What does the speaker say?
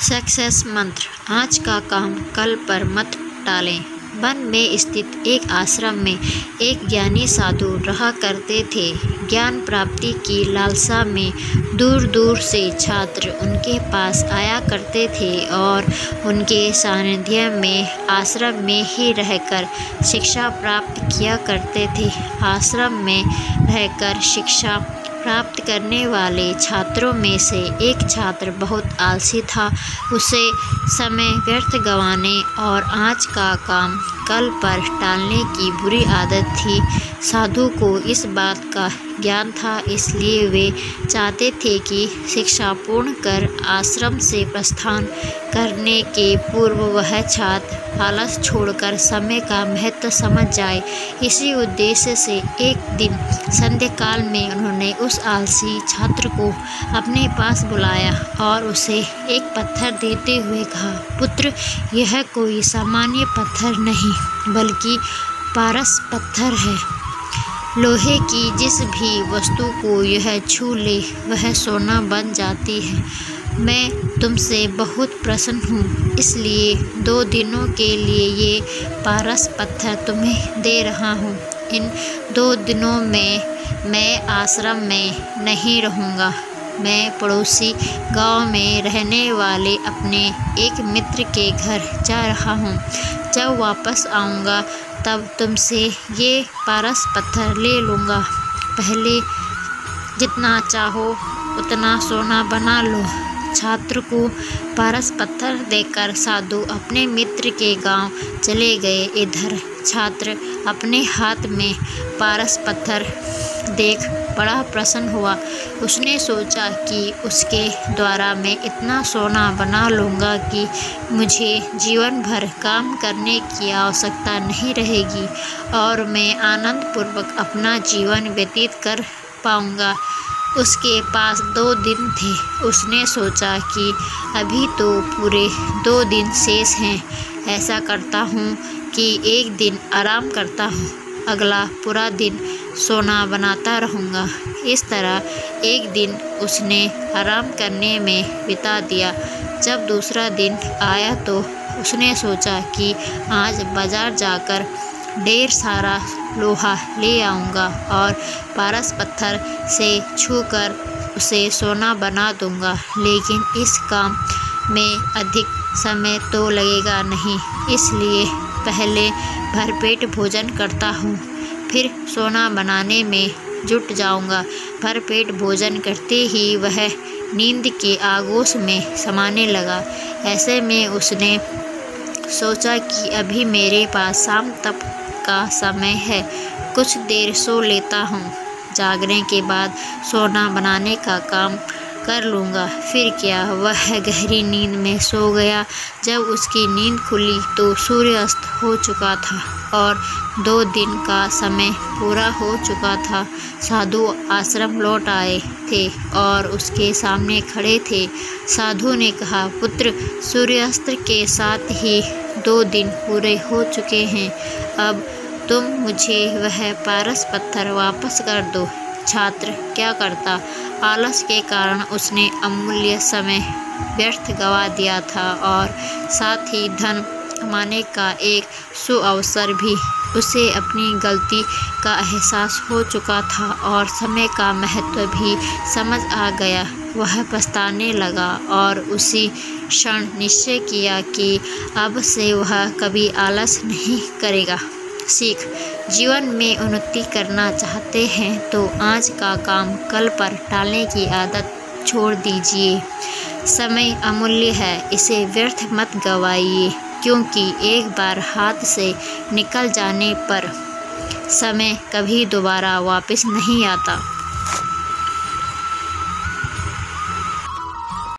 Success मंत्र। आज का काम कल पर मत टालें। वन में स्थित एक आश्रम में एक ज्ञानी साधु रहा करते थे। ज्ञान प्राप्ति की लालसा में दूर दूर से छात्र उनके पास आया करते थे और उनके सानिध्य में आश्रम में ही रहकर शिक्षा प्राप्त किया करते थे। आश्रम में रहकर शिक्षा प्राप्त करने वाले छात्रों में से एक छात्र बहुत आलसी था। उसे समय व्यर्थ गंवाने और आज का काम कल पर टालने की बुरी आदत थी। साधु को इस बात का ज्ञान था, इसलिए वे चाहते थे कि शिक्षा पूर्ण कर आश्रम से प्रस्थान करने के पूर्व वह छात्र आलस छोड़कर समय का महत्व समझ जाए। इसी उद्देश्य से एक दिन संध्या काल में उन्होंने उस आलसी छात्र को अपने पास बुलाया और उसे एक पत्थर देते हुए कहा, पुत्र, यह कोई सामान्य पत्थर नहीं बल्कि पारस पत्थर है। लोहे की जिस भी वस्तु को यह छू ले वह सोना बन जाती है। मैं तुमसे बहुत प्रसन्न हूँ, इसलिए 2 दिनों के लिए ये पारस पत्थर तुम्हें दे रहा हूँ। इन 2 दिनों में मैं आश्रम में नहीं रहूँगा। मैं पड़ोसी गांव में रहने वाले अपने एक मित्र के घर जा रहा हूँ। जब वापस आऊँगा तब तुमसे ये पारस पत्थर ले लूँगा। पहले जितना चाहो उतना सोना बना लो। छात्र को पारस पत्थर देकर साधु अपने मित्र के गांव चले गए। इधर छात्र अपने हाथ में पारस पत्थर देख बड़ा प्रसन्न हुआ। उसने सोचा कि उसके द्वारा मैं इतना सोना बना लूँगा कि मुझे जीवन भर काम करने की आवश्यकता नहीं रहेगी और मैं आनंदपूर्वक अपना जीवन व्यतीत कर पाऊँगा। उसके पास 2 दिन थे। उसने सोचा कि अभी तो पूरे 2 दिन शेष हैं। ऐसा करता हूँ कि एक दिन आराम करता हूँ, अगला पूरा दिन सोना बनाता रहूँगा। इस तरह एक दिन उसने आराम करने में बिता दिया। जब दूसरा दिन आया तो उसने सोचा कि आज बाजार जाकर ढेर सारा लोहा ले आऊँगा और पारस पत्थर से छूकर उसे सोना बना दूँगा। लेकिन इस काम में अधिक समय तो लगेगा नहीं, इसलिए पहले भरपेट भोजन करता हूँ, फिर सोना बनाने में जुट जाऊँगा। भरपेट भोजन करते ही वह नींद के आगोश में समाने लगा। ऐसे में उसने सोचा कि अभी मेरे पास शाम तक का समय है, कुछ देर सो लेता हूँ। जागने के बाद सोना बनाने का काम कर लूँगा। फिर क्या, वह गहरी नींद में सो गया। जब उसकी नींद खुली तो सूर्यास्त हो चुका था और 2 दिन का समय पूरा हो चुका था। साधु आश्रम लौट आए थे और उसके सामने खड़े थे। साधु ने कहा, पुत्र, सूर्यास्त के साथ ही 2 दिन पूरे हो चुके हैं। अब तुम मुझे वह पारस पत्थर वापस कर दो। छात्र क्या करता? आलस के कारण उसने अमूल्य समय व्यर्थ गवा दिया था और साथ ही धन कमाने का एक सुअवसर भी। उसे अपनी गलती का एहसास हो चुका था और समय का महत्व भी समझ आ गया। वह पछताने लगा और उसी क्षण निश्चय किया कि अब से वह कभी आलस नहीं करेगा। सीख: जीवन में उन्नति करना चाहते हैं तो आज का काम कल पर टालने की आदत छोड़ दीजिए। समय अमूल्य है, इसे व्यर्थ मत गवाइए, क्योंकि एक बार हाथ से निकल जाने पर समय कभी दोबारा वापस नहीं आता।